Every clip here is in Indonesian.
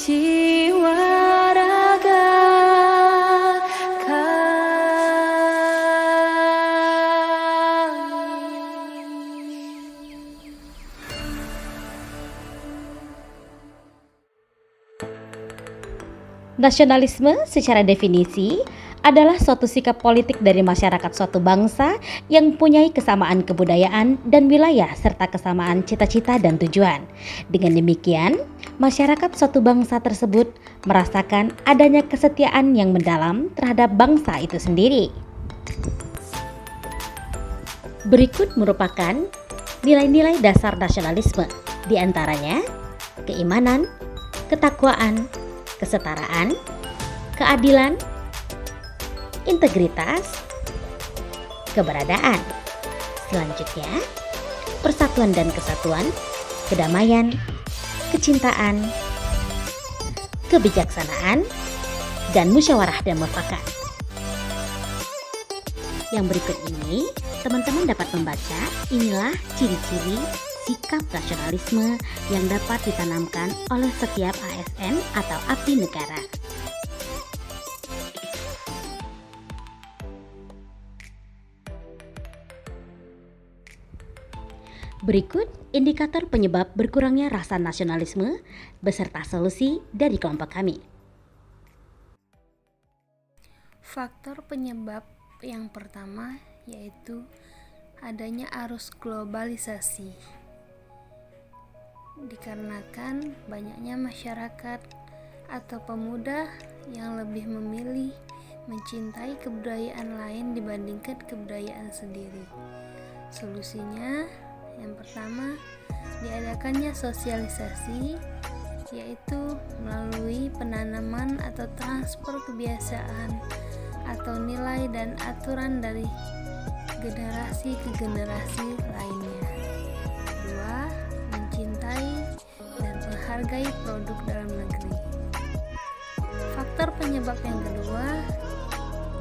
jiwa raga kami. Nasionalisme secara definisi adalah suatu sikap politik dari masyarakat suatu bangsa yang mempunyai kesamaan kebudayaan dan wilayah serta kesamaan cita-cita dan tujuan. Dengan demikian, masyarakat suatu bangsa tersebut merasakan adanya kesetiaan yang mendalam terhadap bangsa itu sendiri. Berikut merupakan nilai-nilai dasar nasionalisme, di antaranya keimanan, ketakwaan, kesetaraan, keadilan, integritas, keberadaan. Selanjutnya, persatuan dan kesatuan, kedamaian, kecintaan, kebijaksanaan, dan musyawarah dan mufakat. Yang berikut ini, teman-teman dapat membaca, inilah ciri-ciri sikap nasionalisme yang dapat ditanamkan oleh setiap ASN atau abdi negara. Berikut indikator penyebab berkurangnya rasa nasionalisme beserta solusi dari kelompok kami. Faktor penyebab yang pertama yaitu adanya arus globalisasi. Dikarenakan banyaknya masyarakat atau pemuda yang lebih memilih mencintai kebudayaan lain dibandingkan kebudayaan sendiri. Solusinya yang pertama, diadakannya sosialisasi, yaitu melalui penanaman atau transfer kebiasaan atau nilai dan aturan dari generasi ke generasi lainnya. Dua, mencintai dan menghargai produk dalam negeri. Faktor penyebab yang kedua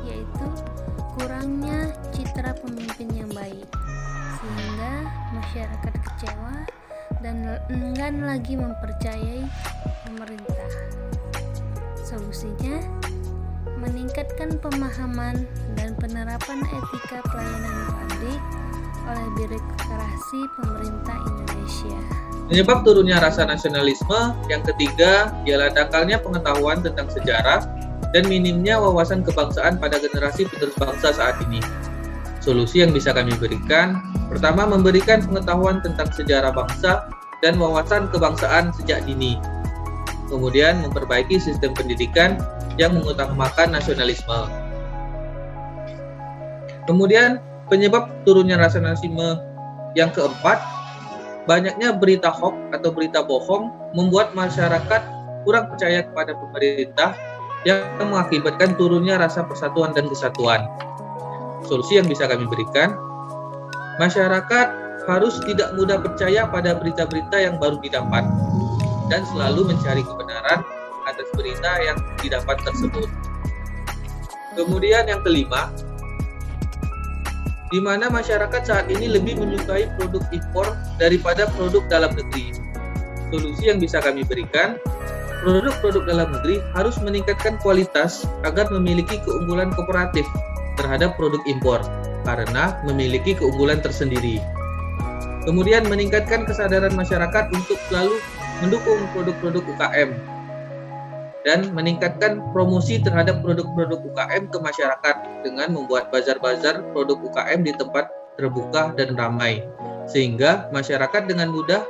yaitu kurangnya citra pemimpin yang baik, sehingga masyarakat kecewa dan enggan lagi mempercayai pemerintah. Solusinya, meningkatkan pemahaman dan penerapan etika pelayanan publik oleh birokrasi pemerintah Indonesia. Penyebab turunnya rasa nasionalisme yang ketiga ialah dangkalnya pengetahuan tentang sejarah dan minimnya wawasan kebangsaan pada generasi penerus bangsa saat ini. Solusi yang bisa kami berikan, pertama memberikan pengetahuan tentang sejarah bangsa dan wawasan kebangsaan sejak dini. Kemudian memperbaiki sistem pendidikan yang mengutamakan nasionalisme. Kemudian penyebab turunnya rasa nasionalisme yang keempat, banyaknya berita hoax atau berita bohong membuat masyarakat kurang percaya kepada pemerintah yang mengakibatkan turunnya rasa persatuan dan kesatuan. Solusi yang bisa kami berikan, masyarakat harus tidak mudah percaya pada berita-berita yang baru didapat dan selalu mencari kebenaran atas berita yang didapat tersebut. Kemudian yang kelima, di mana masyarakat saat ini lebih menyukai produk impor daripada produk dalam negeri. Solusi yang bisa kami berikan, produk-produk dalam negeri harus meningkatkan kualitas agar memiliki keunggulan komparatif terhadap produk impor karena memiliki keunggulan tersendiri. Kemudian meningkatkan kesadaran masyarakat untuk selalu mendukung produk-produk UKM dan meningkatkan promosi terhadap produk-produk UKM ke masyarakat dengan membuat bazar-bazar produk UKM di tempat terbuka dan ramai sehingga masyarakat dengan mudah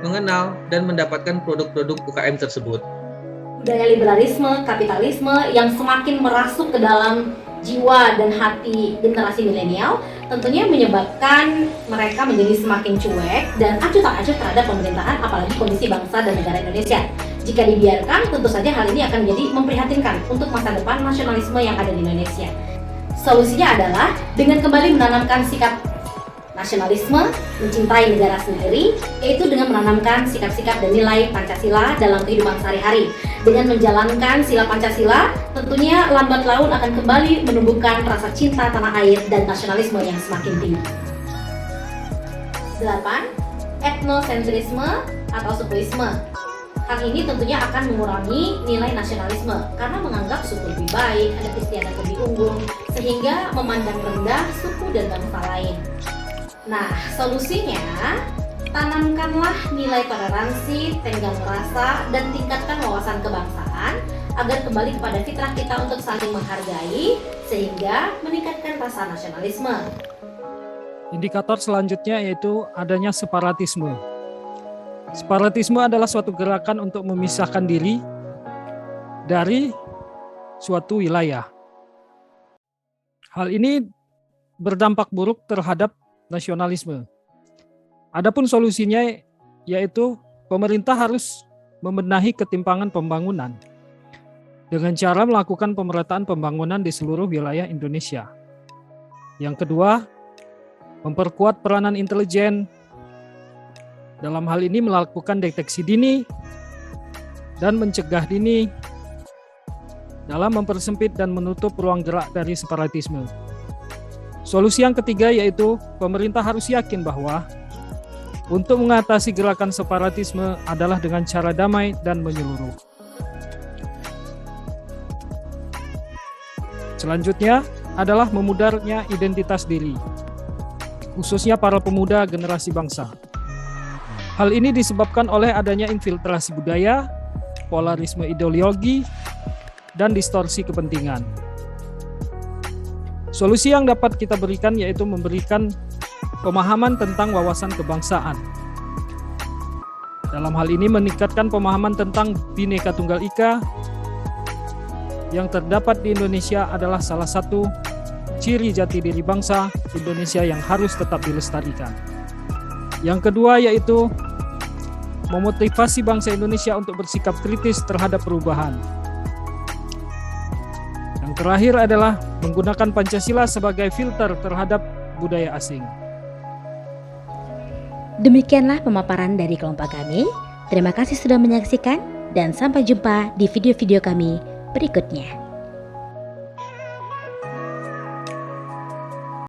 mengenal dan mendapatkan produk-produk UKM tersebut. Budaya liberalisme, kapitalisme yang semakin merasuk ke dalam jiwa dan hati generasi milenial tentunya menyebabkan mereka menjadi semakin cuek dan acuh tak acuh terhadap pemerintahan, apalagi kondisi bangsa dan negara Indonesia. Jika dibiarkan, tentu saja hal ini akan menjadi memprihatinkan untuk masa depan nasionalisme yang ada di Indonesia. Solusinya adalah dengan kembali menanamkan sikap nasionalisme, mencintai negara sendiri, yaitu dengan menanamkan sikap-sikap dan nilai Pancasila dalam kehidupan sehari-hari. Dengan menjalankan sila Pancasila, tentunya lambat laun akan kembali menumbuhkan rasa cinta tanah air dan nasionalisme yang semakin tinggi. 8. Etnosentrisme atau sukuisme. Hal ini tentunya akan mengurangi nilai nasionalisme karena menganggap suku lebih baik, adat istiadat lebih unggul, sehingga memandang rendah suku dan bangsa lain. Nah, solusinya, tanamkanlah nilai toleransi, tenggang rasa, dan tingkatkan wawasan kebangsaan agar kembali kepada fitrah kita untuk saling menghargai, sehingga meningkatkan rasa nasionalisme. Indikator selanjutnya yaitu adanya separatisme. Separatisme adalah suatu gerakan untuk memisahkan diri dari suatu wilayah. Hal ini berdampak buruk terhadap nasionalisme. Adapun solusinya yaitu pemerintah harus membenahi ketimpangan pembangunan dengan cara melakukan pemerataan pembangunan di seluruh wilayah Indonesia. Yang kedua, memperkuat peranan intelijen. Dalam hal ini melakukan deteksi dini dan mencegah dini dalam mempersempit dan menutup ruang gerak dari separatisme. Solusi yang ketiga yaitu pemerintah harus yakin bahwa untuk mengatasi gerakan separatisme adalah dengan cara damai dan menyeluruh. Selanjutnya adalah memudarnya identitas diri, khususnya para pemuda generasi bangsa. Hal ini disebabkan oleh adanya infiltrasi budaya, polarisme ideologi, dan distorsi kepentingan. Solusi yang dapat kita berikan yaitu memberikan pemahaman tentang wawasan kebangsaan. Dalam hal ini meningkatkan pemahaman tentang Bhinneka Tunggal Ika yang terdapat di Indonesia adalah salah satu ciri jati diri bangsa Indonesia yang harus tetap dilestarikan. Yang kedua yaitu memotivasi bangsa Indonesia untuk bersikap kritis terhadap perubahan. Yang terakhir adalah menggunakan Pancasila sebagai filter terhadap budaya asing. Demikianlah pemaparan dari kelompok kami. Terima kasih sudah menyaksikan dan sampai jumpa di video-video kami berikutnya.